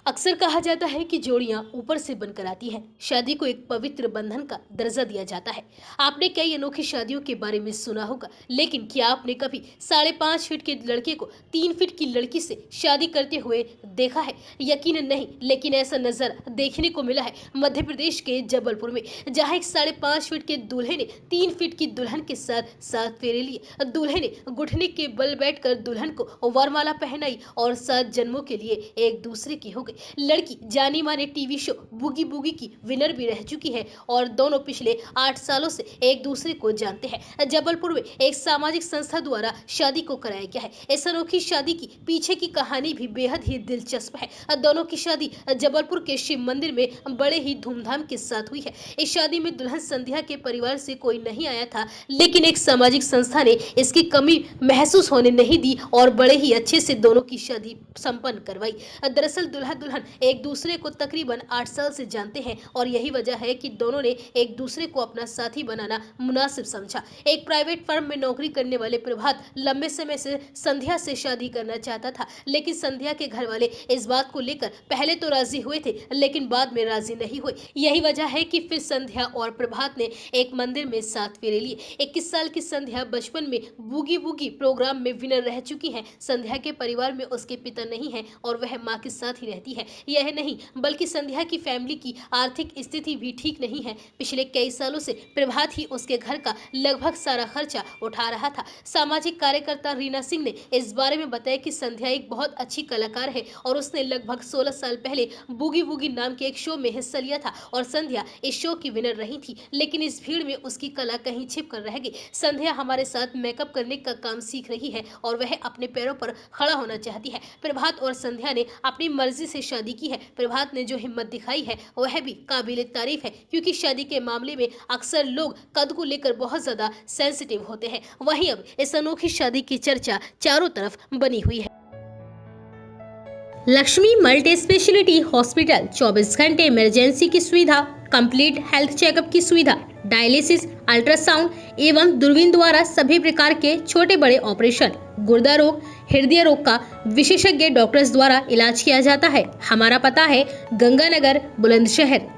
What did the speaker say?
अक्सर कहा जाता है कि जोड़ियां ऊपर से बनकर आती हैं। शादी को एक पवित्र बंधन का दर्जा दिया जाता है। आपने कई अनोखी शादियों के बारे में सुना होगा, लेकिन क्या आपने कभी 5.5 फीट के लड़के को 3 फीट की लड़की से शादी करते हुए देखा है? यकीनन नहीं, लेकिन ऐसा नजारा देखने को मिला है मध्य प्रदेश के जबलपुर में, जहां एक 5.5 फीट के दूल्हे ने 3 फीट की दुल्हन के साथ 7 फेरे लिए। दूल्हे ने घुटने के बल बैठकर दुल्हन को वरमाला पहनाई और 7 जन्मों के लिए एक दूसरे की हो गई। लड़की जानी माने टीवी शो बूगी बूगी की विनर भी रह चुकी है और दोनों पिछले 8 सालों से एक दूसरे को जानते हैं। जबलपुर में एक सामाजिक संस्था द्वारा शादी को कराया गया है। इस अनोखी शादी की पीछे की कहानी भी बेहद ही दिलचस्प है। दोनों की शादी जबलपुर के शिव मंदिर में बड़े ही धूमधाम के साथ हुई है। इस शादी में दुल्हन संध्या के परिवार से कोई नहीं आया था, लेकिन एक सामाजिक संस्था ने इसकी कमी महसूस होने नहीं दी और बड़े ही अच्छे से दोनों की शादी संपन्न करवाई। दरअसल दूल्हा दुल्हन एक दूसरे को तकरीबन 8 साल से जानते हैं और यही वजह है कि दोनों ने एक दूसरे को अपना साथी बनाना मुनासिब समझा। एक प्राइवेट फर्म में नौकरी करने वाले प्रभात लंबे समय से संध्या से शादी करना चाहता था, लेकिन संध्या के घर वाले इस बात को लेकर पहले तो राजी हुए थे, लेकिन बाद में राजी नहीं हुए। यही वजह है कि फिर संध्या और प्रभात ने एक मंदिर में 7 फेरे लिए। 21 साल की संध्या बचपन में बूगी बूगी प्रोग्राम में विनर रह चुकी है। संध्या के परिवार में उसके पिता नहीं है और वह मां के साथ ही रहती है। यह नहीं, बल्कि संध्या की फैमिली की आर्थिक स्थिति भी ठीक नहीं है। पिछले कई सालों से प्रभात ही उसके घर का लगभग सारा खर्चा उठा रहा था। सामाजिक कार्यकर्ता रीना सिंह ने इस बारे में बताया कि संध्या एक बहुत अच्छी कलाकार है और उसने लगभग 16 साल पहले बूगी बूगी नाम के एक शो में हिस्सा लिया था और संध्या इस शो की विनर रही थी, लेकिन इस भीड़ में उसकी कला कहीं छिप कर रह गई। संध्या हमारे साथ मेकअप करने का काम सीख रही है और वह अपने पैरों पर खड़ा होना चाहती है। प्रभात और संध्या ने अपनी मर्जी से शादी की है। प्रभात ने जो हिम्मत दिखाई है वह भी काबिले तारीफ है, क्योंकि शादी के मामले में अक्सर लोग कद को लेकर बहुत ज्यादा सेंसिटिव होते हैं। वहीं अब इस अनोखी शादी की चर्चा चारों तरफ बनी हुई है। लक्ष्मी मल्टी स्पेशलिटी हॉस्पिटल 24 घंटे इमरजेंसी की सुविधा, कंप्लीट हेल्थ चेकअप की सुविधा, डायलिसिस, अल्ट्रासाउंड एवं दूरबीन द्वारा सभी प्रकार के छोटे बड़े ऑपरेशन, गुर्दा रोग, हृदय रोग का विशेषज्ञ डॉक्टर्स द्वारा इलाज किया जाता है। हमारा पता है गंगानगर, बुलंदशहर।